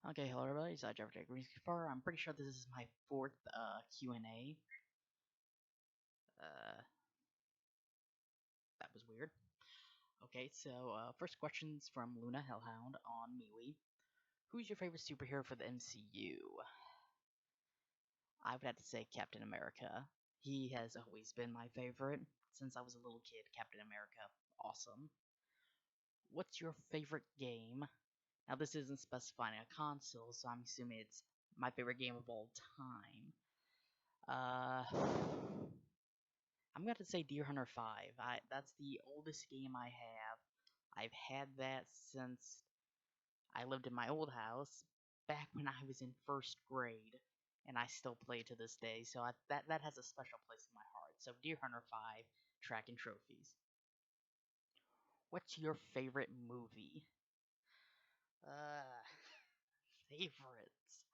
Okay, hello everybody, it's Jeffrey Greenkeeper. I'm pretty sure this is my fourth Q&A. Uh, that was weird. Okay, so first question's from Luna Hellhound on MeWe. Who's your favorite superhero for the MCU? I would have to say Captain America. He has always been my favorite since I was a little kid. Captain America, awesome. What's your favorite game? Now this isn't specifying a console, so I'm assuming it's my favorite game of all time. I'm going to say Deer Hunter 5. That's the oldest game I have. I've had that since I lived in my old house back when I was in first grade, and I still play to this day. So that has a special place in my heart. So Deer Hunter 5, track and trophies. What's your favorite movie? Uh, favorites.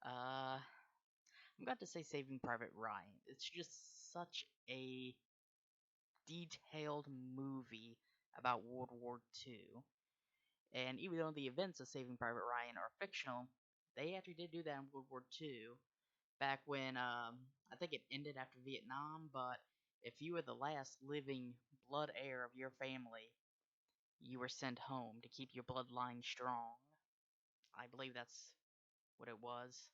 Uh, I'm going to say Saving Private Ryan. It's just such a detailed movie about World War II. And even though the events of Saving Private Ryan are fictional, they actually did do that in World War II. Back when I think it ended after Vietnam, but if you were the last living blood heir of your family, you were sent home to keep your bloodline strong. I believe that's what it was.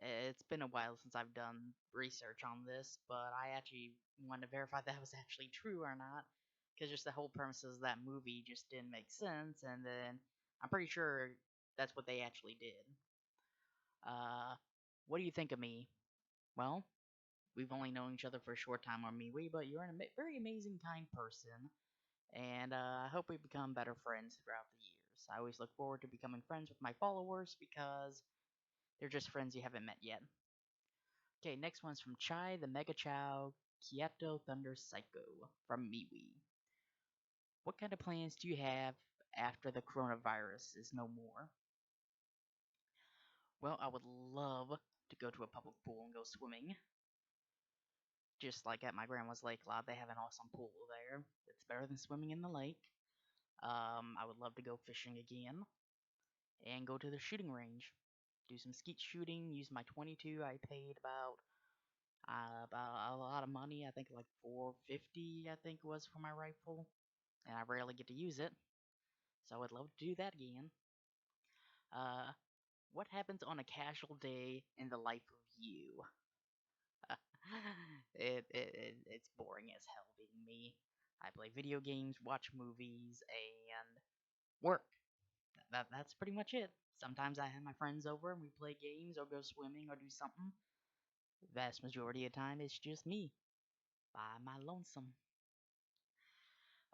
It's been a while since I've done research on this, but I actually wanted to verify that was actually true or not, because just the whole premise of that movie just didn't make sense, and then I'm pretty sure that's what they actually did. Uh, what do you think of me? Well, we've only known each other for a short time on MeWe, but you're a very amazing, kind person, and I hope we become better friends throughout the years. I always look forward to becoming friends with my followers because they're just friends you haven't met yet. Okay, next one's from Chai the Mega Chow Kieto Thunder Psycho from MeWe. What kind of plans do you have after the coronavirus is no more? Well, I would love to go to a public pool and go swimming. Just like at my grandma's lake lot, they have an awesome pool there. It's better than swimming in the lake. I would love to go fishing again and go to the shooting range. Do some skeet shooting, use my 22. I paid about a lot of money. I think like 450. I think it was for my rifle, and I rarely get to use it. So I'd love to do that again. Uh, what happens on a casual day in the life of you? It's boring as hell being me. I play video games, watch movies, and work. That's pretty much it. Sometimes I have my friends over and we play games or go swimming or do something. Vast majority of the time it's just me by my lonesome.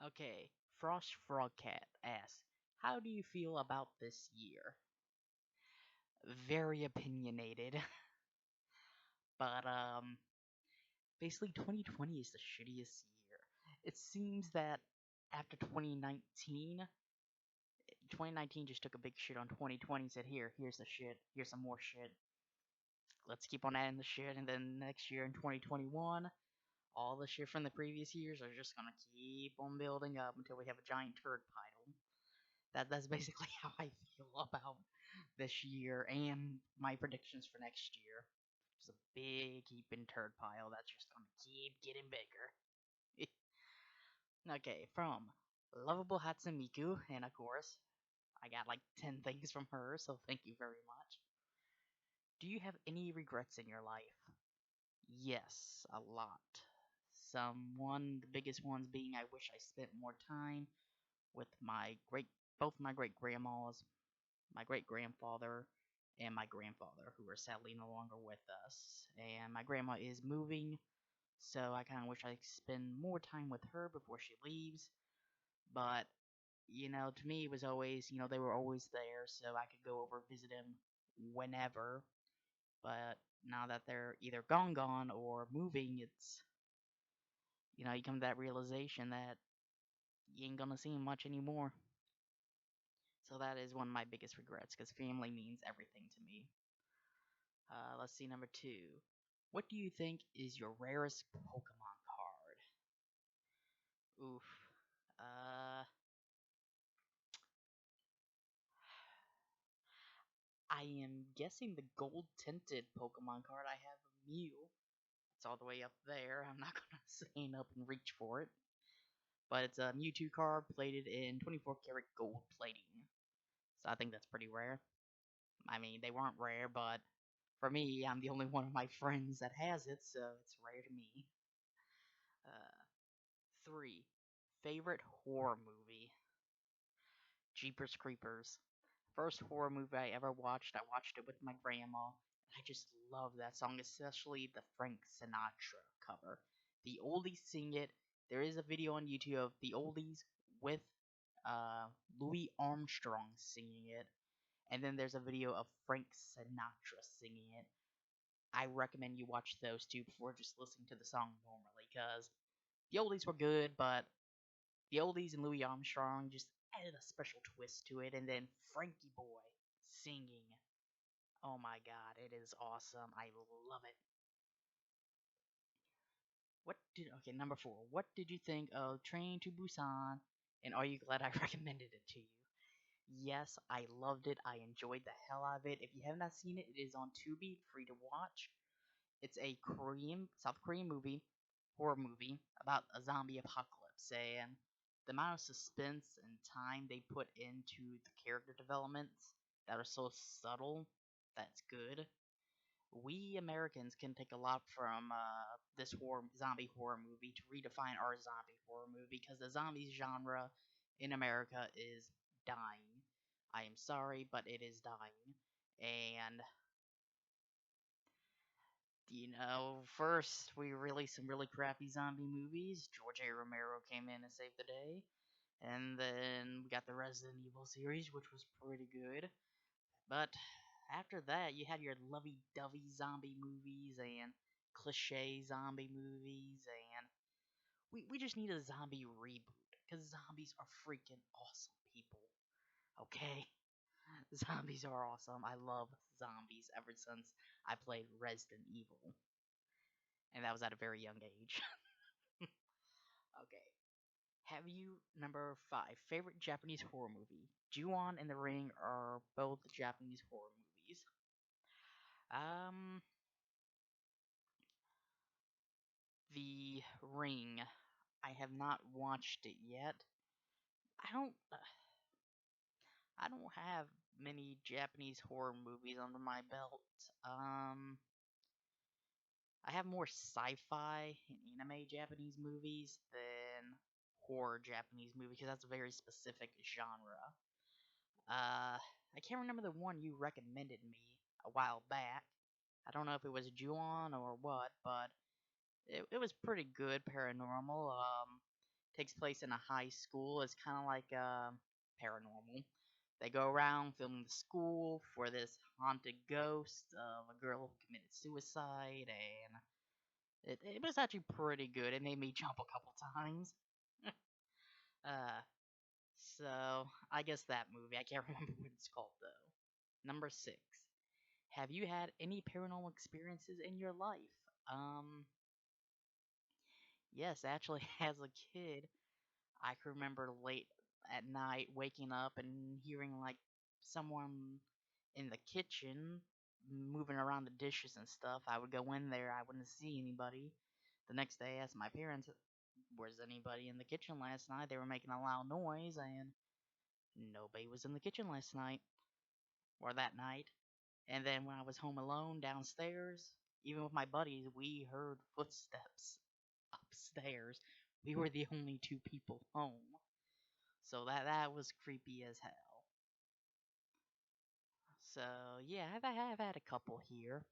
Okay, Frost Frogcat asks, how do you feel about this year? Very opinionated, but basically 2020 is the shittiest year. It seems that after 2019 just took a big shit on 2020 and said, here's the shit, here's some more shit. Let's keep on adding the shit, and then next year in 2021, all the shit from the previous years are just gonna keep on building up until we have a giant turd pile. That's basically how I feel about this year and my predictions for next year. Just a big heaping turd pile that's just gonna keep getting bigger. Okay, from lovable Hatsumiku, and of course, I got like 10 things from her, so thank you very much. Do you have any regrets in your life? Yes, a lot. The biggest ones being I wish I spent more time with both my great grandmas, my great grandfather, and my grandfather, who are sadly no longer with us. And my grandma is moving, so I kind of wish I could spend more time with her before she leaves. But, to me, it was always, they were always there, so I could go over visit them whenever. But now that they're either gone or moving, you come to that realization that you ain't gonna see them much anymore. So that is one of my biggest regrets, because family means everything to me. Let's see, number two. What do you think is your rarest Pokemon card? Oof. Uh, I am guessing the gold tinted Pokemon card. I have a Mew. It's all the way up there. I'm not gonna stand up and reach for it. But it's a Mewtwo card plated in 24 karat gold plating. So I think that's pretty rare. I mean, they weren't rare, but for me, I'm the only one of my friends that has it, so it's rare to me. 3. Favorite horror movie? Jeepers Creepers. First horror movie I ever watched. I watched it with my grandma. And I just love that song, especially the Frank Sinatra cover. The oldies sing it. There is a video on YouTube of the oldies with uh, Louis Armstrong singing it. And then there's a video of Frank Sinatra singing it. I recommend you watch those two before just listening to the song normally, because the oldies were good, but the oldies and Louis Armstrong just added a special twist to it, and then Frankie Boy singing. Oh my god, it is awesome. I love it. Number 4. What did you think of Train to Busan? And are you glad I recommended it to you? Yes, I loved it. I enjoyed the hell out of it. If you have not seen it, it is on Tubi, free to watch. It's a South Korean horror movie about a zombie apocalypse, and the amount of suspense and time they put into the character developments that are so subtle, that's good. We Americans can take a lot from this zombie horror movie to redefine our zombie horror movie, because the zombies genre in America is dying. I am sorry, but it is dying. And first we released some really crappy zombie movies. George A. Romero came in and saved the day. And then we got the Resident Evil series, which was pretty good. But after that, you had your lovey-dovey zombie movies and cliche zombie movies, and we just need a zombie reboot, because zombies are freaking awesome, people. Okay? Zombies are awesome. I love zombies ever since I played Resident Evil. And that was at a very young age. Okay. Have you, number 5, favorite Japanese horror movie? Ju-on and The Ring are both Japanese horror movies. Um, The Ring. I have not watched it yet. I don't. I don't have many Japanese horror movies under my belt. Um, I have more sci-fi and anime Japanese movies than horror Japanese movies, because that's a very specific genre. I can't remember the one you recommended me a while back. I don't know if it was Ju-on or what, but it was pretty good. Paranormal. Takes place in a high school. It's kind of like Paranormal. They go around filming the school for this haunted ghost of a girl who committed suicide, and it was actually pretty good. It made me jump a couple times. uh, so I guess that movie. I can't remember what it's called though. Number 6. Have you had any paranormal experiences in your life? Yes, actually, as a kid, I can remember late at night waking up and hearing like someone in the kitchen moving around the dishes and stuff. I would go in there, I wouldn't see anybody. The next day, I asked my parents, "Was anybody in the kitchen last night?" They were making a loud noise, and nobody was in the kitchen last night or that night. And then when I was home alone downstairs, even with my buddies, we heard footsteps upstairs. We were the only 2 people home. So that was creepy as hell. So yeah, I've had a couple here.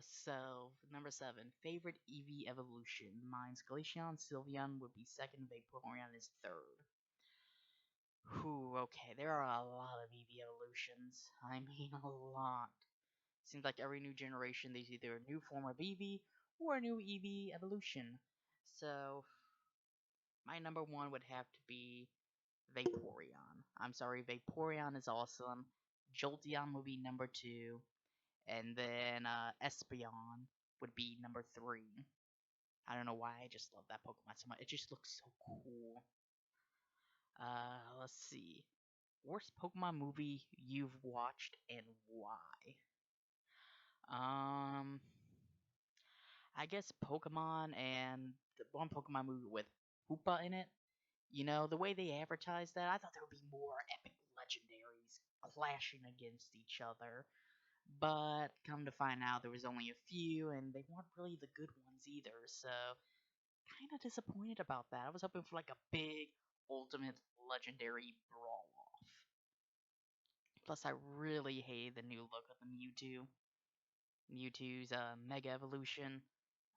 So number 7, favorite EV evolution. Mine's Glaceon, Sylveon would be second, Vaporeon is third. Whew, okay, there are a lot of EV evolutions. I mean, a lot. Seems like every new generation there's either a new form of EV or a new EV evolution. So my number 1 would have to be Vaporeon. I'm sorry, Vaporeon is awesome. Jolteon would be number 2, and then Espeon would be number 3. I don't know why, I just love that Pokemon so much. It just looks so cool. Let's see. Worst Pokemon movie you've watched and why? Um, I guess Pokemon and the one Pokemon movie with Hoopa in it. You know, the way they advertised that, I thought there would be more epic legendaries clashing against each other. But come to find out, there was only a few, and they weren't really the good ones either. So, kind of disappointed about that. I was hoping for like a big, ultimate legendary brawl off. Plus, I really hated the new look of the Mewtwo. Mewtwo's Mega Evolution.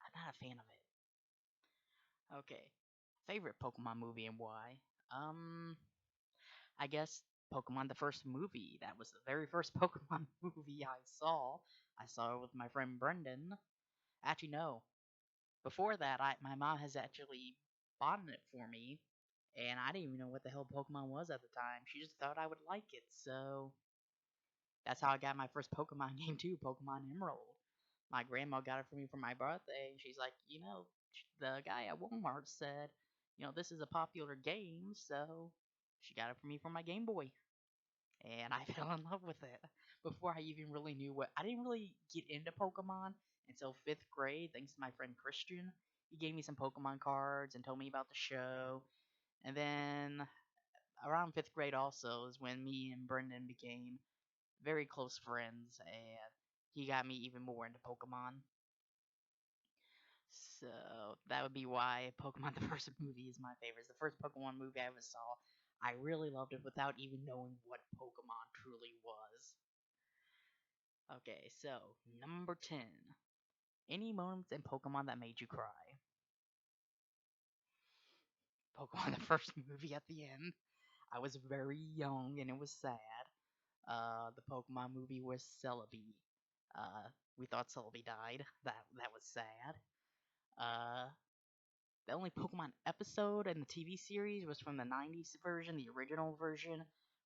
I'm not a fan of it. Okay, favorite Pokemon movie and why? Um, I guess Pokemon the first movie. That was the very first Pokemon movie I saw. I saw it with my friend Brendan. Actually, no. Before that, my mom has actually bought it for me, and I didn't even know what the hell Pokemon was at the time. She just thought I would like it, so that's how I got my first Pokemon game too, Pokemon Emerald. My grandma got it for me for my birthday, and she's like, the guy at Walmart said, this is a popular game, so she got it for me for my Game Boy. And I fell in love with it before I even really knew what. I didn't really get into Pokemon until 5th grade, thanks to my friend Christian. He gave me some Pokemon cards and told me about the show. And then around 5th grade, also, is when me and Brendan became very close friends, and he got me even more into Pokemon. So that would be why Pokemon the first movie is my favorite. It's the first Pokemon movie I ever saw. I really loved it without even knowing what Pokemon truly was. Okay, so number 10. Any moments in Pokemon that made you cry? Pokemon the first movie at the end. I was very young and it was sad. The Pokemon movie was Celebi. We thought Celebi died. That was sad. Uh, the only Pokemon episode in the TV series was from the 90s version, the original version,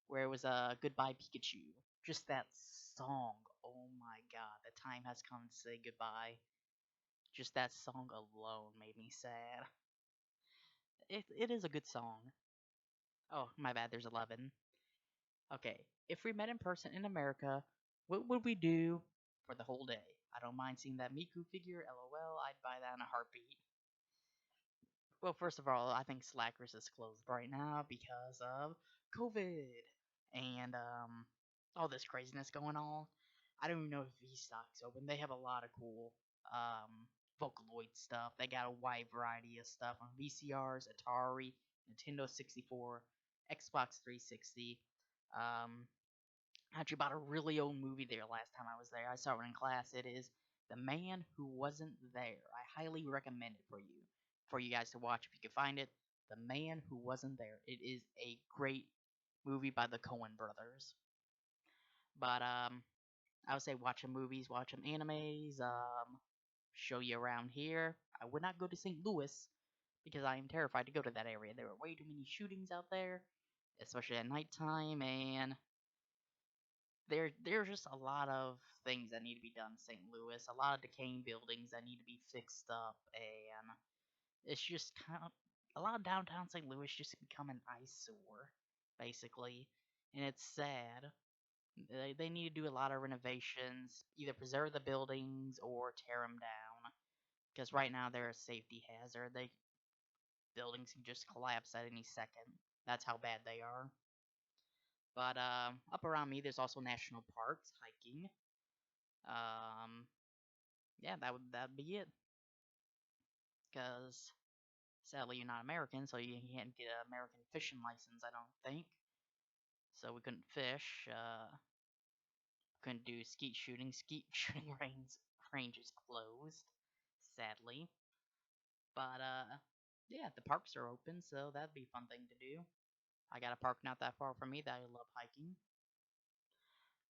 where it was Goodbye Pikachu. Just that song. Oh my god, the time has come to say goodbye. Just that song alone made me sad. It is a good song. Oh, my bad, there's 11. Okay, if we met in person in America, what would we do for the whole day? I don't mind seeing that Miku figure, lol, I'd buy that in a heartbeat. Well, first of all, I think Slackers is closed right now because of COVID and all this craziness going on. I don't even know if V-Stock's open. They have a lot of cool Vocaloid stuff. They got a wide variety of stuff on VCRs, Atari, Nintendo 64, Xbox 360. Um, I actually bought a really old movie there last time I was there. I saw it in class. It is The Man Who Wasn't There. I highly recommend it for you guys to watch if you can find it. The Man Who Wasn't There. It is a great movie by the Coen brothers. But I would say watch some movies, watch some animes, show you around here. I would not go to St. Louis because I am terrified to go to that area. There are way too many shootings out there, especially at nighttime, and there's just a lot of things that need to be done in St. Louis. A lot of decaying buildings that need to be fixed up, and it's just kind of a lot of downtown St. Louis just become an eyesore, basically, and it's sad. They need to do a lot of renovations, either preserve the buildings or tear them down. Because right now they're a safety hazard. Buildings can just collapse at any second. That's how bad they are. But up around me, there's also national parks, hiking. Um, yeah, that'd be it. Because sadly you're not American, so you can't get an American fishing license. I don't think. So we couldn't fish. Couldn't do skeet shooting. Skeet shooting range is closed, sadly. But yeah, the parks are open, so that'd be a fun thing to do. I got a park not that far from me that I love hiking.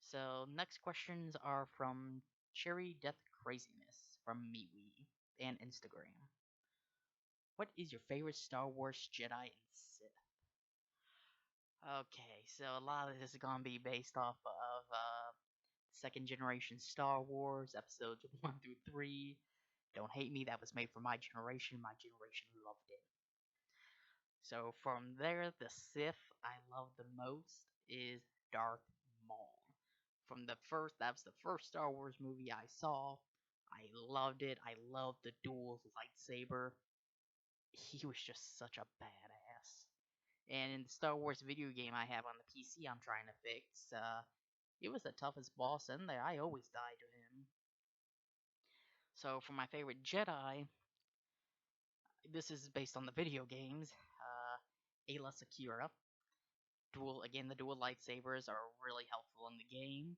So next questions are from Cherry Death Craziness from MeWe and Instagram. What is your favorite Star Wars Jedi and Sith? Okay, so a lot of this is gonna be based off of second generation Star Wars episodes 1 through 3. Don't hate me, that was made for my generation. My generation loved it. So from there, the Sith I love the most is Darth Maul. That was the first Star Wars movie I saw. I loved it. I loved the dual lightsaber. He was just such a badass. And in the Star Wars video game I have on the PC I'm trying to fix, he was the toughest boss in there. I always died to him. So for my favorite Jedi, this is based on the video games. Ayla Secura. The dual lightsabers are really helpful in the game.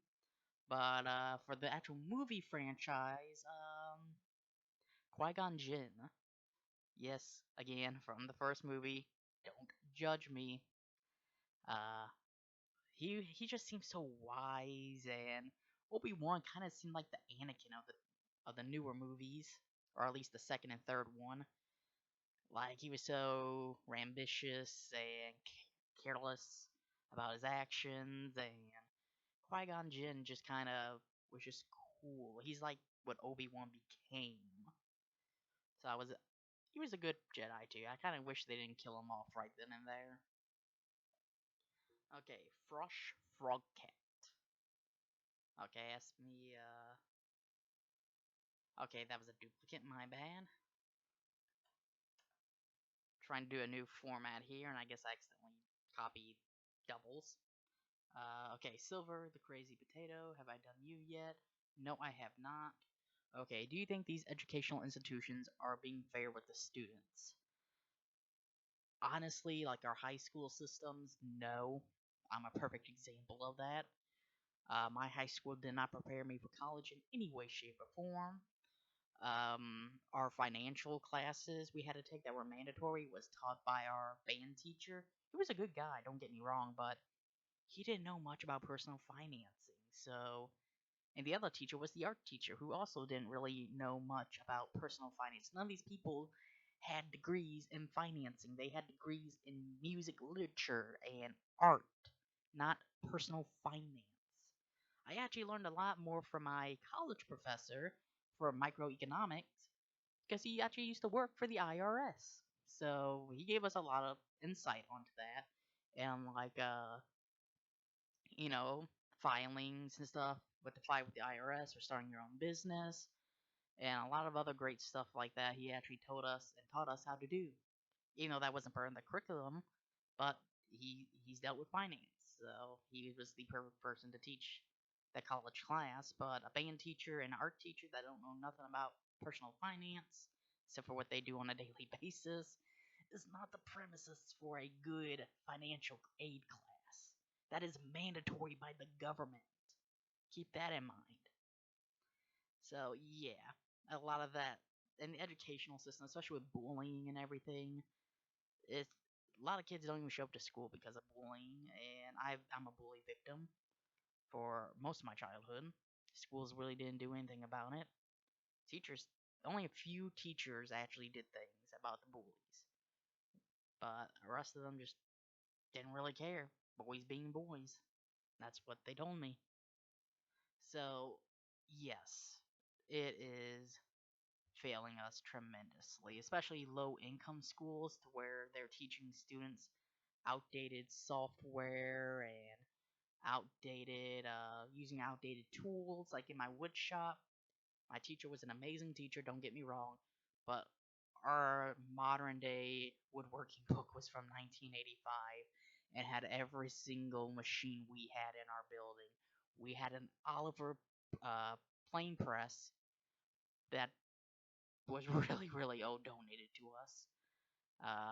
But for the actual movie franchise, Qui-Gon Jinn. Yes, again from the first movie. Don't judge me. Uh, he just seems so wise, and Obi-Wan kind of seemed like the Anakin of the newer movies, or at least the second and third one. Like he was so ambitious and careless about his actions, and Qui-Gon Jinn just kind of was just cool. He's like what Obi-Wan became. So he was a good Jedi too. I kind of wish they didn't kill him off right then and there. Okay, Frosh Frogcat. Okay, ask me. Okay, that was a duplicate. My bad. Trying to do a new format here, and I guess I accidentally copied doubles. Okay, Silver, the crazy potato. Have I done you yet? No, I have not. Okay, do you think these educational institutions are being fair with the students? Honestly, like our high school systems, no. I'm a perfect example of that. My high school did not prepare me for college in any way, shape, or form. Our financial classes we had to take that were mandatory was taught by our band teacher. He was a good guy, don't get me wrong, but he didn't know much about personal financing. So, and the other teacher was the art teacher, who also didn't really know much about personal finance. None of these people had degrees in financing. They had degrees in music literature and art, not personal finance. I actually learned a lot more from my college professor for microeconomics because he actually used to work for the IRS. So he gave us a lot of insight onto that and like you know, filings and stuff with the fight with the IRS or starting your own business and a lot of other great stuff like that he actually told us and taught us how to do. Even though that wasn't part of the curriculum, but he's dealt with finance, so he was the perfect person to teach that college class. But a band teacher and an art teacher that don't know nothing about personal finance, except for what they do on a daily basis, is not the premises for a good financial aid class. That is mandatory by the government. Keep that in mind. So yeah, a lot of that in the educational system, especially with bullying and everything, it's a lot of kids don't even show up to school because of bullying, and I'm a bully victim for most of my childhood. Schools really didn't do anything about it. Teachers, only a few teachers actually did things about the bullies, but the rest of them just didn't really care. Boys being boys. That's what they told me. So, yes, it is failing us tremendously, especially low income schools to where they're teaching students outdated software and using outdated tools. Like in my wood shop, my teacher was an amazing teacher, don't get me wrong, but our modern day woodworking book was from 1985 and had every single machine we had in our building. We had an Oliver uh, plane press that was really, really old, donated to us.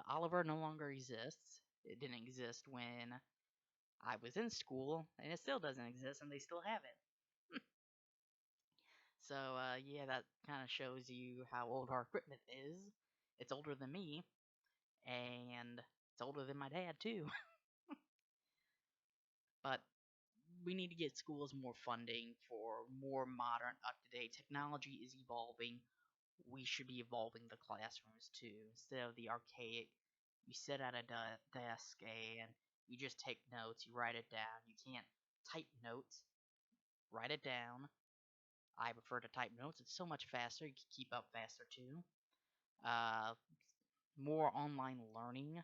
Oliver no longer exists. It didn't exist when I was in school, and it still doesn't exist, and they still have it. So, yeah, that kind of shows you how old our equipment is. It's older than me, and it's older than my dad, too. But we need to get schools more funding for more modern, up-to-date technology is evolving. We should be evolving the classrooms, too. Instead of the archaic, you sit at a desk and you just take notes, you write it down. You can't type notes, write it down. I prefer to type notes. It's so much faster. You can keep up faster too. Uh, More online learning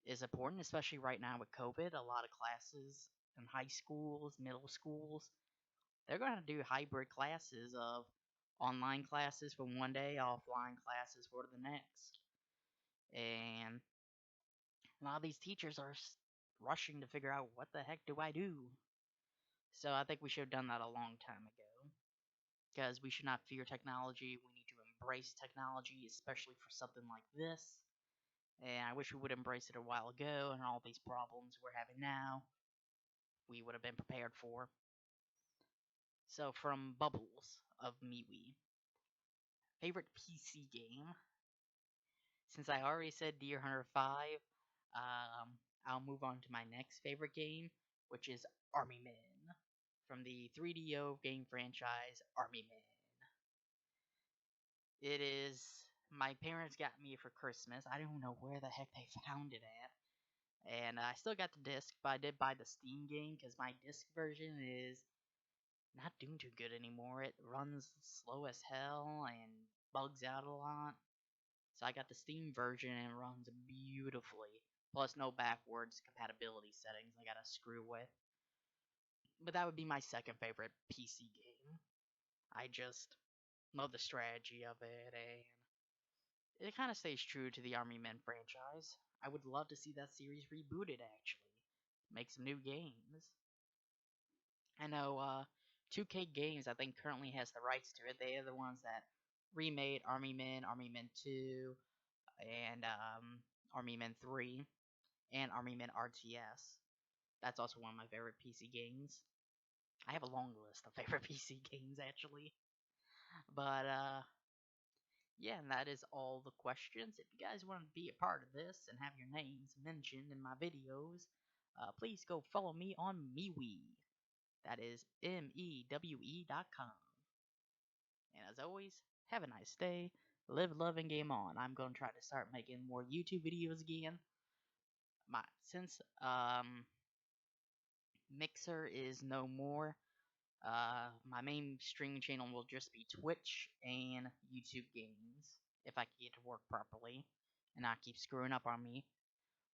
is important, especially right now with COVID. A lot of classes in high schools, middle schools, they're going to do hybrid classes of online classes for one day, offline classes for the next. And a lot of these teachers are rushing to figure out what the heck do I do. So I think we should have done that a long time ago. Because we should not fear technology. We need to embrace technology, especially for something like this. And I wish we would embrace it a while ago, and all these problems we're having now, we would have been prepared for. So, from Bubbles of MeWe, favorite PC game? Since I already said Deer Hunter 5, I'll move on to my next favorite game, which is Army Men, from the 3DO game franchise Army Men. It is. My parents got me for Christmas. I don't know where the heck they found it at. And I still got the disc, but I did buy the Steam game because my disc version is not doing too good anymore. It runs slow as hell and bugs out a lot. So I got the Steam version and it runs beautifully. Plus no backwards compatibility settings I gotta screw with. But that would be my second favorite PC game. I just love the strategy of it, and it kind of stays true to the Army Men franchise. I would love to see that series rebooted, actually. Make some new games. I know 2K Games, I think, currently has the rights to it. They are the ones that remade Army Men 2, and Army Men 3, and Army Men RTS. That's also one of my favorite PC games. I have a long list of favorite PC games, actually. But, yeah, and that is all the questions. If you guys want to be a part of this and have your names mentioned in my videos, please go follow me on MeWe. That is mewe.com. And as always, have a nice day. Live, love, and game on. I'm going to try to start making more YouTube videos again. Since Mixer is no more, my main streaming channel will just be Twitch and YouTube games, if I can get it to work properly and not keep screwing up on me.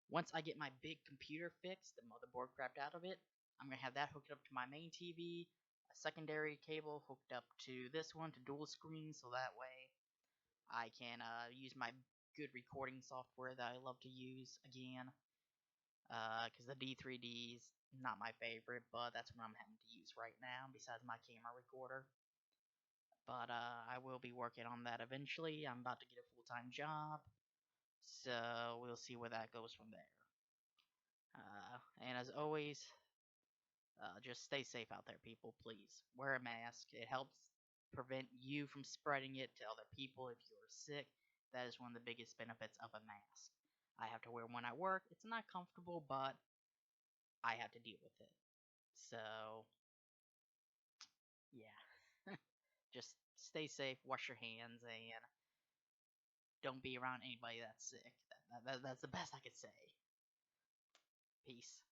Once I get my big computer fixed, the motherboard crapped out of it, I'm going to have that hooked up to my main TV, a secondary cable hooked up to this one to dual screen, so that way I can use my good recording software that I love to use again. Because the D3D is not my favorite, but that's what I'm having to use right now, besides my camera recorder. But I will be working on that eventually. I'm about to get a full-time job, so we'll see where that goes from there. And as always, just stay safe out there, people, please. Wear a mask. It helps prevent you from spreading it to other people if you're sick. That is one of the biggest benefits of a mask. I have to wear one at work. It's not comfortable, but I have to deal with it. So, yeah. Just stay safe, wash your hands, and don't be around anybody that's sick. That's the best I could say. Peace.